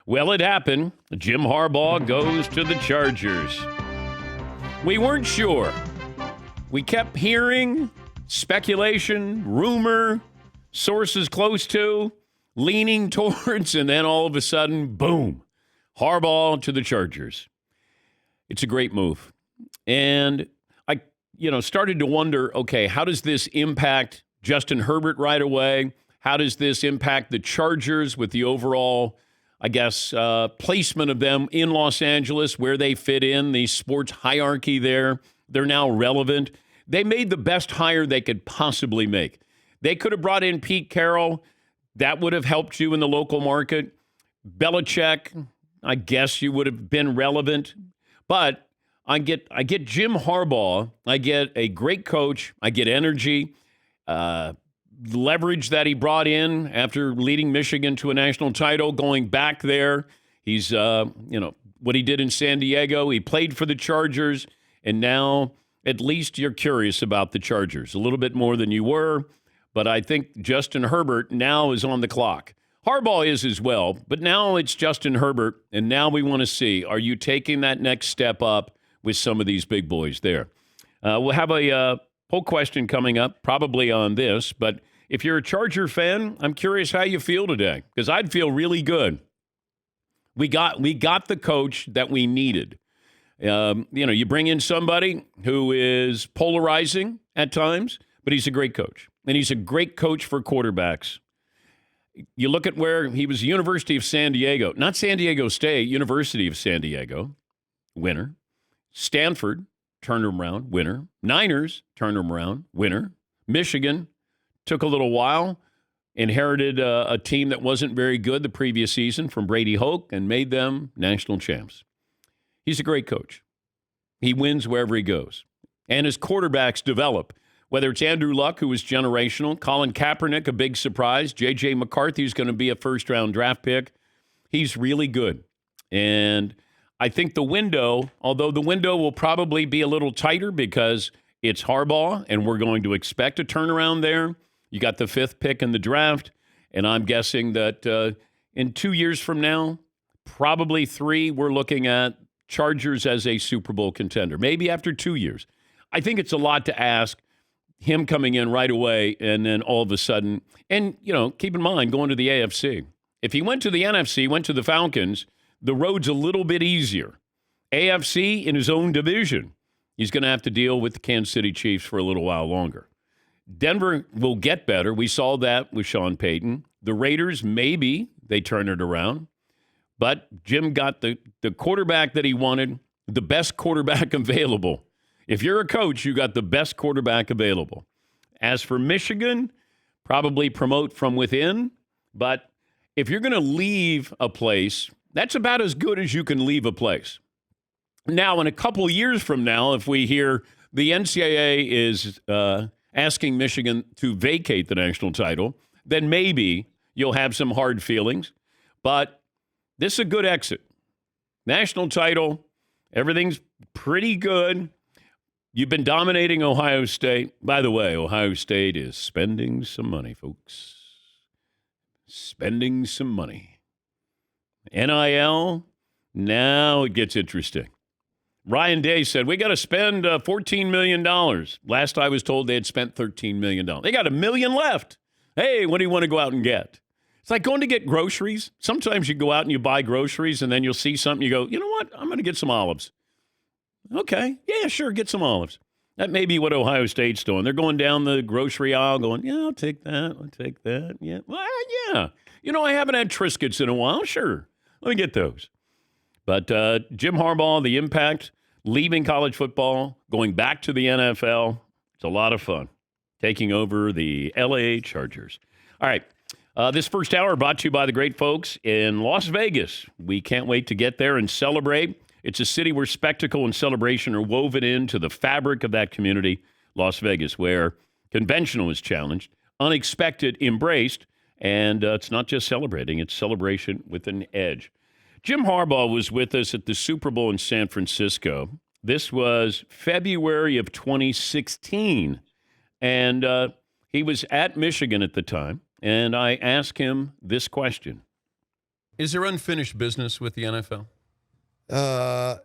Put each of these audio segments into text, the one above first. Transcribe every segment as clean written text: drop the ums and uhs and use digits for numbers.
Well, it happened. Jim Harbaugh goes to the Chargers. We weren't sure. We kept hearing speculation, rumor, sources close to, leaning towards, and then all of a sudden, boom, Harbaugh to the Chargers. It's a great move. And I, started to wonder, okay, how does this impact Justin Herbert right away? How does this impact the Chargers with the overall, placement of them in Los Angeles, where they fit in, the sports hierarchy there? They're now relevant. They made the best hire they could possibly make. They could have brought in Pete Carroll. That would have helped you in the local market. Belichick, I guess you would have been relevant. But I get Jim Harbaugh. I get a great coach. I get energy, leverage that he brought in after leading Michigan to a national title, going back there. He's, what he did in San Diego. He played for the Chargers, and now at least you're curious about the Chargers a little bit more than you were. But I think Justin Herbert now is on the clock. Harbaugh is as well, but now it's Justin Herbert, and now we want to see, are you taking that next step up with some of these big boys there? We'll have a poll question coming up, probably on this, but if you're a Charger fan, I'm curious how you feel today, because I'd feel really good. We got the coach that we needed. You bring in somebody who is polarizing at times, but he's a great coach, and he's a great coach for quarterbacks. You look at where he was, University of San Diego, not San Diego State, University of San Diego, winner. Stanford, turned him around, winner. Niners, turned him around, winner. Michigan, took a little while, inherited a team that wasn't very good the previous season from Brady Hoke and made them national champs. He's a great coach. He wins wherever he goes. And his quarterbacks develop. Whether it's Andrew Luck, who was generational, Colin Kaepernick, a big surprise, J.J. McCarthy, who's going to be a first-round draft pick. He's really good. And I think the window, although the window will probably be a little tighter because it's Harbaugh, and we're going to expect a turnaround there. You got the 5th pick in the draft, and I'm guessing that in 2 years from now, probably 3, we're looking at Chargers as a Super Bowl contender. Maybe after 2 years. I think it's a lot to ask. Him coming in right away, and then all of a sudden, and, keep in mind, going to the AFC. If he went to the NFC, went to the Falcons, the road's a little bit easier. AFC in his own division, he's going to have to deal with the Kansas City Chiefs for a little while longer. Denver will get better. We saw that with Sean Payton. The Raiders, maybe they turn it around. But Jim got the quarterback that he wanted, the best quarterback available. If you're a coach, you got the best quarterback available. As for Michigan, probably promote from within. But if you're going to leave a place, that's about as good as you can leave a place. Now, in a couple years from now, if we hear the NCAA is asking Michigan to vacate the national title, then maybe you'll have some hard feelings. But this is a good exit. National title, everything's pretty good. You've been dominating Ohio State. By the way, Ohio State is spending some money, folks. Spending some money. NIL, now it gets interesting. Ryan Day said, we got to spend $14 million. Last I was told they had spent $13 million. They got $1 million left. Hey, what do you want to go out and get? It's like going to get groceries. Sometimes you go out and you buy groceries, and then you'll see something, you go, you know what? I'm going to get some olives. Okay, yeah, sure, get some olives. That may be what Ohio State's doing. They're going down the grocery aisle going, yeah, I'll take that, yeah. Well, yeah. I haven't had Triscuits in a while. Sure, let me get those. But Jim Harbaugh, the impact, leaving college football, going back to the NFL, it's a lot of fun. Taking over the L.A. Chargers. All right, this first hour brought to you by the great folks in Las Vegas. We can't wait to get there and celebrate. It's a city where spectacle and celebration are woven into the fabric of that community, Las Vegas, where conventional is challenged, unexpected embraced, and it's not just celebrating, it's celebration with an edge. Jim Harbaugh was with us at the Super Bowl in San Francisco. This was February of 2016, and he was at Michigan at the time, and I asked him this question. Is there unfinished business with the NFL?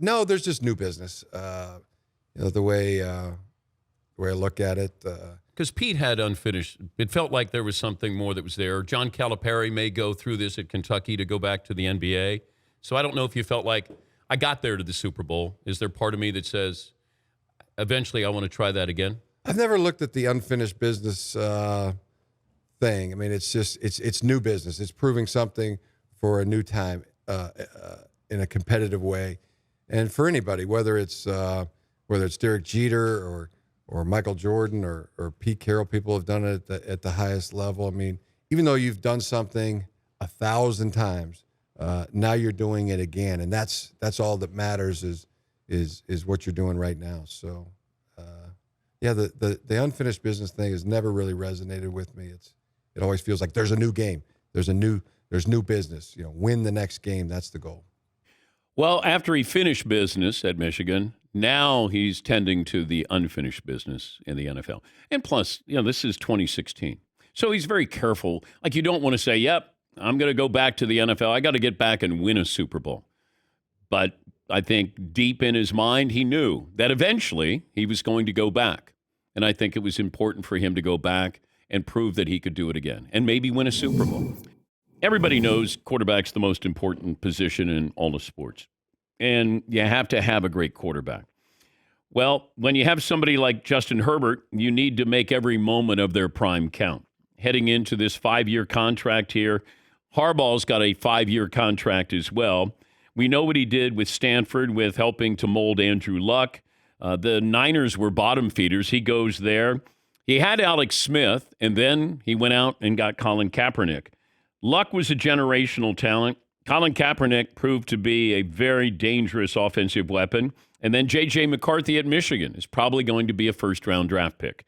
No, there's just new business. The way I look at it. Because Pete had unfinished. It felt like there was something more that was there. John Calipari may go through this at Kentucky to go back to the NBA. So I don't know if you felt like I got there to the Super Bowl. Is there part of me that says eventually I want to try that again? I've never looked at the unfinished business thing. I mean, it's just it's new business. It's proving something for a new time in a competitive way, and for anybody, whether it's Derek Jeter or Michael Jordan or Pete Carroll, people have done it at the highest level. I mean, even though you've done something 1,000 times, now you're doing it again, and that's all that matters is what you're doing right now. So, the unfinished business thing has never really resonated with me. It always feels like there's a new game, there's new business. Win the next game. That's the goal. Well, after he finished business at Michigan, now he's tending to the unfinished business in the NFL. And plus, this is 2016. So he's very careful. Like, you don't want to say, yep, I'm going to go back to the NFL. I got to get back and win a Super Bowl. But I think deep in his mind, he knew that eventually he was going to go back. And I think it was important for him to go back and prove that he could do it again and maybe win a Super Bowl. Everybody knows quarterback's the most important position in all of sports. And you have to have a great quarterback. Well, when you have somebody like Justin Herbert, you need to make every moment of their prime count. Heading into this 5-year contract here, Harbaugh's got a 5-year contract as well. We know what he did with Stanford with helping to mold Andrew Luck. The Niners were bottom feeders. He goes there. He had Alex Smith, and then he went out and got Colin Kaepernick. Luck was a generational talent. Colin Kaepernick proved to be a very dangerous offensive weapon. And then J.J. McCarthy at Michigan is probably going to be a first-round draft pick.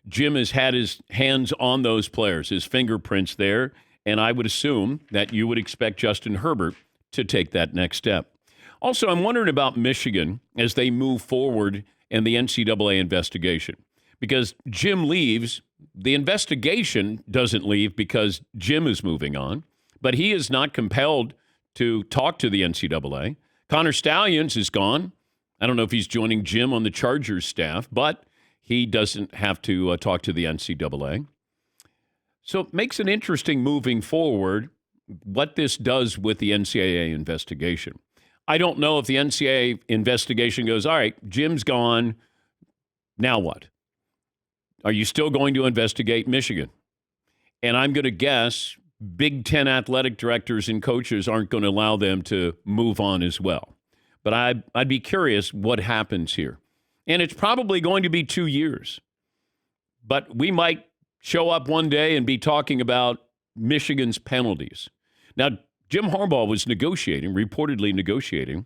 Jim has had his hands on those players, his fingerprints there, and I would assume that you would expect Justin Herbert to take that next step. Also, I'm wondering about Michigan as they move forward in the NCAA investigation. Because Jim leaves, the investigation doesn't leave because Jim is moving on, but he is not compelled to talk to the NCAA. Connor Stallions is gone. I don't know if he's joining Jim on the Chargers staff, but he doesn't have to talk to the NCAA. So it makes it interesting moving forward what this does with the NCAA investigation. I don't know if the NCAA investigation goes, all right, Jim's gone, now what? Are you still going to investigate Michigan? And I'm going to guess Big Ten athletic directors and coaches aren't going to allow them to move on as well. But I'd be curious what happens here. And it's probably going to be 2 years. But we might show up one day and be talking about Michigan's penalties. Now, Jim Harbaugh was reportedly negotiating,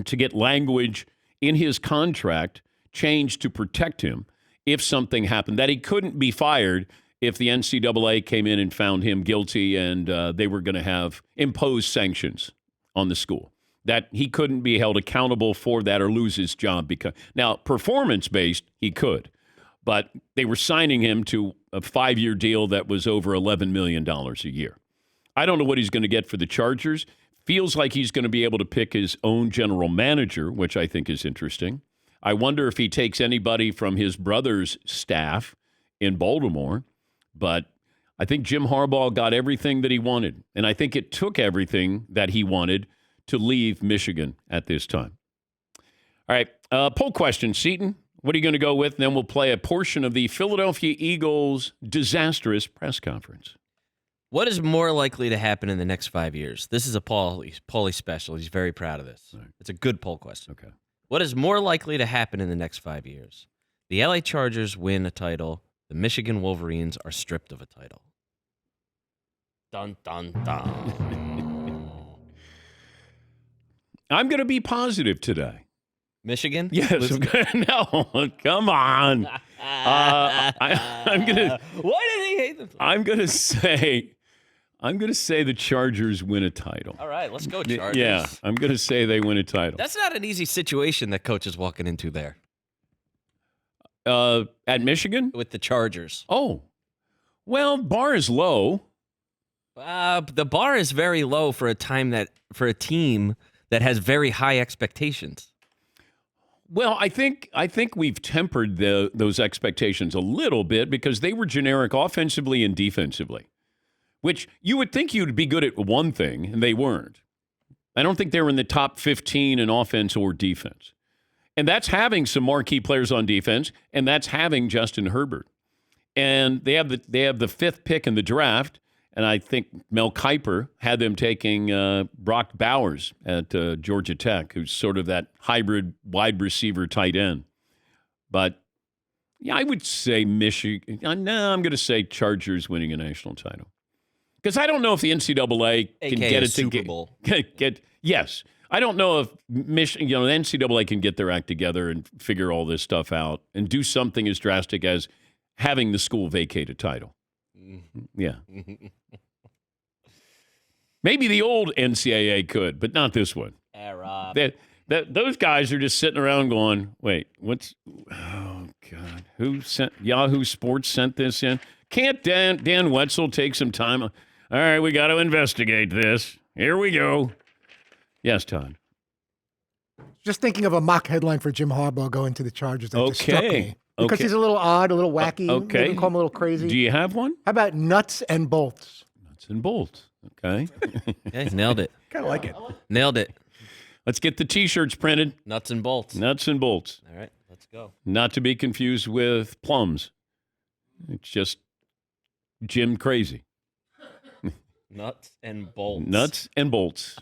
to get language in his contract changed to protect him if something happened, that he couldn't be fired if the NCAA came in and found him guilty and they were going to have imposed sanctions on the school, that he couldn't be held accountable for that or lose his job. Now, performance-based, he could, but they were signing him to a 5-year deal that was over $11 million a year. I don't know what he's going to get for the Chargers. Feels like he's going to be able to pick his own general manager, which I think is interesting. I wonder if he takes anybody from his brother's staff in Baltimore. But I think Jim Harbaugh got everything that he wanted. And I think it took everything that he wanted to leave Michigan at this time. All right, poll question, Seton. What are you going to go with? And then we'll play a portion of the Philadelphia Eagles' disastrous press conference. What is more likely to happen in the next 5 years? This is a Paulie special. He's very proud of this. Right. It's a good poll question. Okay. What is more likely to happen in the next 5 years? The LA Chargers win a title. The Michigan Wolverines are stripped of a title. Dun, dun, dun. I'm going to be positive today. Michigan? Yes. No, come on. I'm going to. Why did he hate them? I'm going to say the Chargers win a title. All right, let's go, Chargers. Yeah, I'm going to say they win a title. That's not an easy situation that coach is walking into there. At Michigan? With the Chargers. Oh. Well, bar is low. The bar is very low for a team that has very high expectations. Well, I think we've tempered those expectations a little bit because they were generic offensively and defensively, which you would think you'd be good at one thing, and they weren't. I don't think they were in the top 15 in offense or defense. And that's having some marquee players on defense, and that's having Justin Herbert. And they have the fifth pick in the draft, and I think Mel Kiper had them taking Brock Bowers at Georgia Tech, who's sort of that hybrid wide receiver tight end. But yeah, I would say Michigan. No, I'm going to say Chargers winning a national title because I don't know if the NCAA can get it Super to Bowl. Yes. I don't know if the NCAA can get their act together and figure all this stuff out and do something as drastic as having the school vacate a title. Yeah. Maybe the old NCAA could, but not this one. Those guys are just sitting around going, wait, oh, God, who sent, Yahoo Sports sent this in? Can't Dan Wetzel take some time? All right, we got to investigate this. Here we go. Yes, Todd. Just thinking of a mock headline for Jim Harbaugh going to the Chargers. That just struck me. Because he's a little odd, a little wacky. Okay. Maybe call him a little crazy. Do you have one? How about nuts and bolts? Nuts and bolts. Okay. Okay, nailed it. Kind of like it. Nailed it. Let's get the T-shirts printed. Nuts and bolts. Nuts and bolts. All right, let's go. Not to be confused with plums. It's just Jim crazy. Nuts and bolts. Nuts and bolts.